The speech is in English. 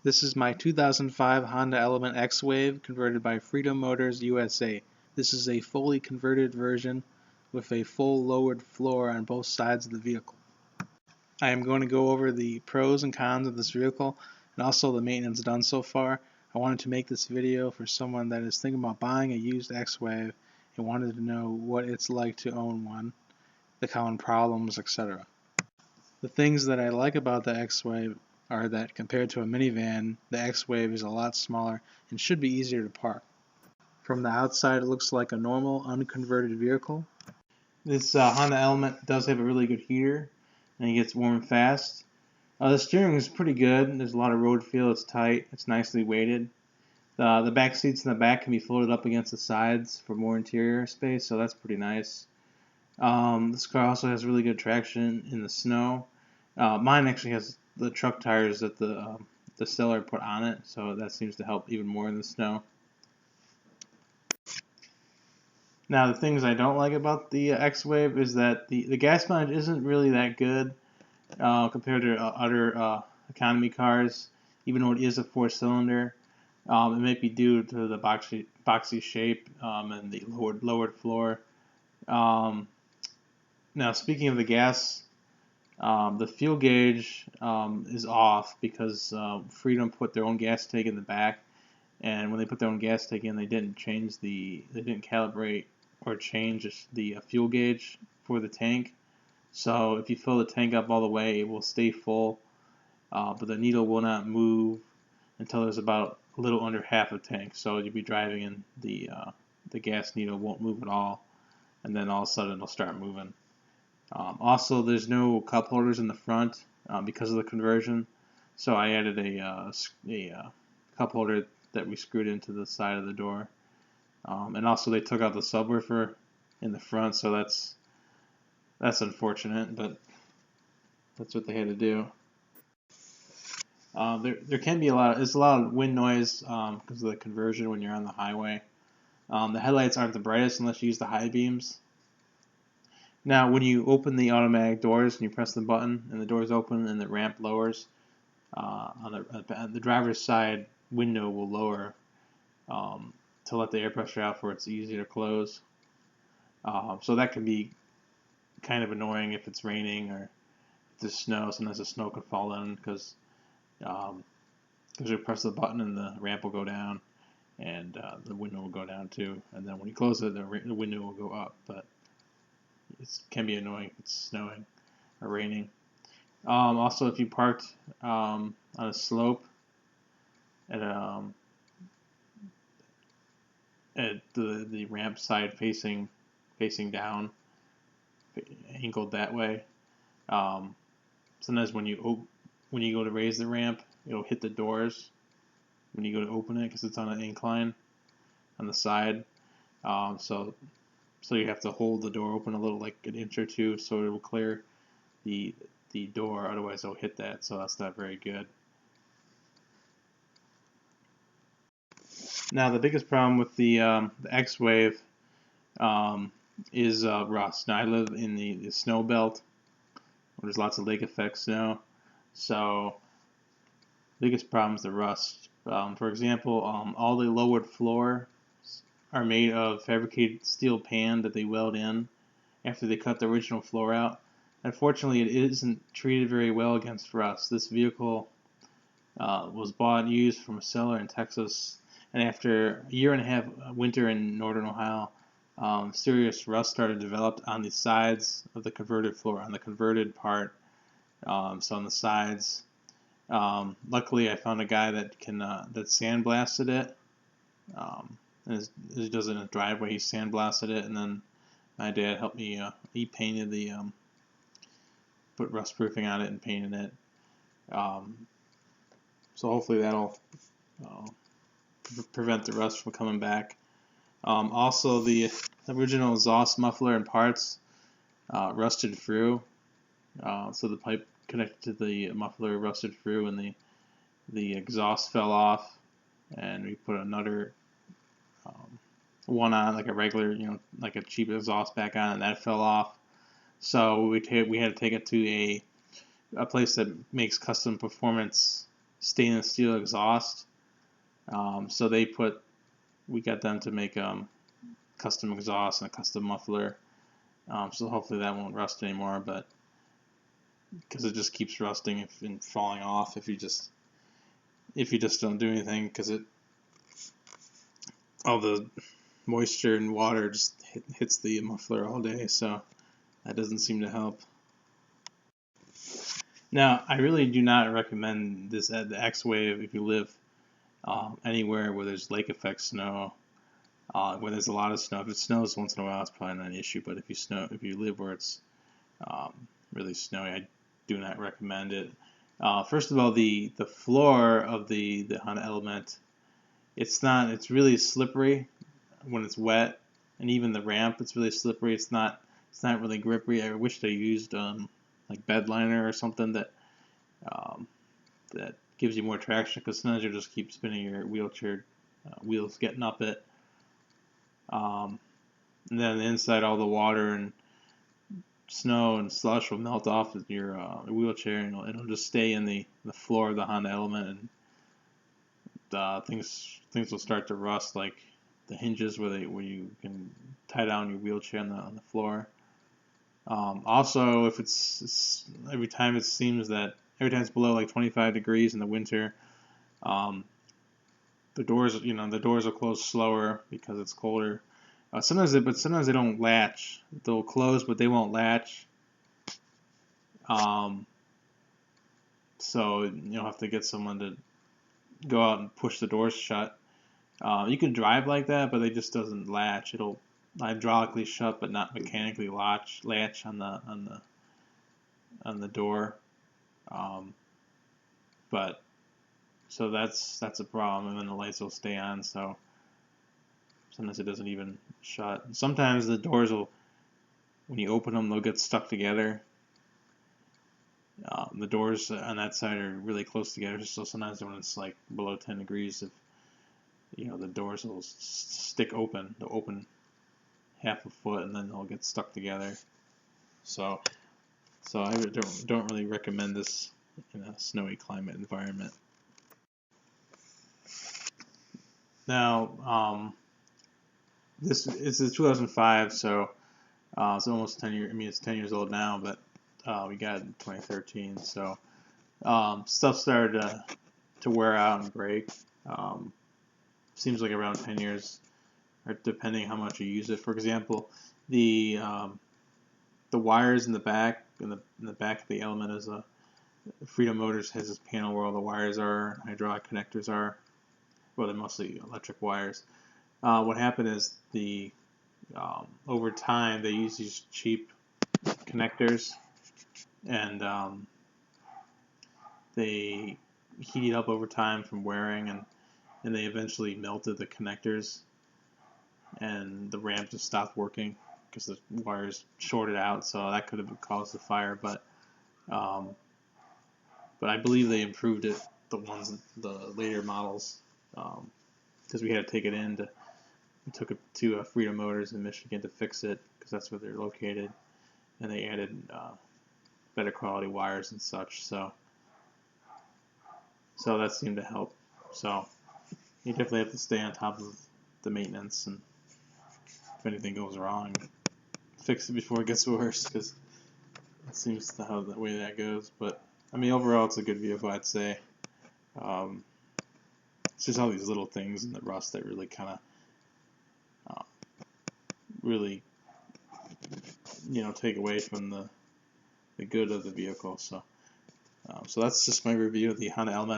This is my 2005 Honda Element X-WAV converted by Freedom Motors USA. This is a fully converted version with a full lowered floor on both sides of the vehicle. I am going to go over the pros and cons of this vehicle and also the maintenance done so far. I wanted to make this video for someone that is thinking about buying a used X-WAV and wanted to know what it's like to own one, the common problems, etc. The things that I like about the X-WAV are that compared to a minivan, the X-WAV is a lot smaller and should be easier to park. From the outside, it looks like a normal, unconverted vehicle. This Honda Element does have a really good heater, and it gets warm fast. The steering is pretty good. There's a lot of road feel. It's tight. It's nicely weighted. The back seats in the back can be folded up against the sides for more interior space, so that's pretty nice. This car also has really good traction in the snow. Mine actually has the truck tires that the seller put on it, so that seems to help even more in the snow. Now, the things I don't like about the X-WAV is that the gas mileage isn't really that good compared to other economy cars, even though it is a 4-cylinder. It might be due to the boxy shape and the lowered floor. Now, speaking of the gas, the fuel gauge is off because Freedom put their own gas tank in the back, and when they put their own gas tank in, they didn't calibrate or change the fuel gauge for the tank. So if you fill the tank up all the way, it will stay full, but the needle will not move until there's about a little under half a tank. So you'll be driving and the gas needle won't move at all, and then all of a sudden it'll start moving. Also, there's no cup holders in the front because of the conversion, so I added a cup holder that we screwed into the side of the door. And also, they took out the subwoofer in the front, so that's unfortunate, but that's what they had to do. There can be a lot of wind noise because of the conversion when you're on the highway. The headlights aren't the brightest unless you use the high beams. Now, when you open the automatic doors and you press the button and the doors open and the ramp lowers, on the driver's side window will lower to let the air pressure out for it's easier to close. So that can be kind of annoying if it's raining or if there's snow. Sometimes the snow can fall in because you press the button and the ramp will go down and the window will go down too. And then when you close it, the window will go up. But it can be annoying if it's snowing or raining. Also, if you parked on a slope at the ramp side facing down, angled that way, sometimes when you go to raise the ramp, it'll hit the doors when you go to open it because it's on an incline on the side. So you have to hold the door open a little, like an inch or two, so it will clear the door. Otherwise, it'll hit that. So that's not very good. Now, the biggest problem with the X-WAV is rust. Now, I live in the snow belt where there's lots of lake effect snow. So, the biggest problem is the rust. For example, all the lowered floor are made of fabricated steel pan that they weld in after they cut the original floor out. Unfortunately, it isn't treated very well against rust. This vehicle was bought and used from a seller in Texas, and after a year and a half winter in northern Ohio, serious rust started to develop on the sides of the converted floor, on the converted part, so on the sides. Luckily, I found a guy that sandblasted it. And he does it in a driveway. He sandblasted it, and then my dad helped me. He painted put rust proofing on it and painted it. So hopefully that'll prevent the rust from coming back. Also, the original exhaust muffler and parts rusted through. So the pipe connected to the muffler rusted through, and the exhaust fell off. And we put another one on, like a regular, like a cheap exhaust back on, and that fell off. So we had to take it to a place that makes custom performance stainless steel exhaust. So we got them to make custom exhaust and a custom muffler. So hopefully that won't rust anymore, but because it just keeps rusting and falling off if you just don't do anything, because all the moisture and water just hits the muffler all day, so that doesn't seem to help. Now, I really do not recommend this the X-WAV if you live anywhere where there's lake effect snow, where there's a lot of snow. If it snows once in a while, it's probably not an issue, but if you live where it's really snowy, I do not recommend it. First of all, the floor of the Honda Element, it's really slippery when it's wet, and even the ramp, it's really slippery. It's not really grippy. I wish they used like bed liner or something that gives you more traction, because sometimes you'll just keep spinning your wheelchair wheels getting up it. And then on the inside, all the water and snow and slush will melt off of your wheelchair, and it'll just stay in the floor of the Honda Element, and things will start to rust, like the hinges where you can tie down your wheelchair on the floor. Also, if it's every time it's below like 25 degrees in the winter, the doors will close slower because it's colder. Sometimes they don't latch. They'll close, but they won't latch. So you'll have to get someone to go out and push the doors shut. You can drive like that, but it just doesn't latch. It'll hydraulically shut, but not mechanically latch on the door. But so that's a problem, and then the lights will stay on. So sometimes it doesn't even shut. Sometimes the doors will, when you open them, they'll get stuck together. The doors on that side are really close together, so sometimes when it's like below 10 degrees, the doors will stick open. They'll open half a foot, and then they'll get stuck together. So I don't really recommend this in a snowy climate environment. Now, this is a 2005, so it's almost 10 years. I mean, it's 10 years old now, but we got it in 2013. So stuff started to wear out and break. Seems like around 10 years, or depending how much you use it. For example, the wires in the back, in the back of the Element, is Freedom Motors has this panel where all the wires are, hydraulic connectors are. Well, they're mostly electric wires. What happened is over time they use these cheap connectors, and they heated up over time from wearing, and they eventually melted the connectors, and the ramp just stopped working because the wires shorted out. So that could have caused the fire, but I believe they improved it, the later models, because we had to take it in we took it to Freedom Motors in Michigan to fix it, because that's where they're located, and they added better quality wires and such. So that seemed to help. So you definitely have to stay on top of the maintenance, and if anything goes wrong, fix it before it gets worse, because it seems to how the way that goes. But I mean, overall, it's a good vehicle, I'd say. It's just all these little things in the rust that really kind of really take away from the good of the vehicle. So that's just my review of the Honda Element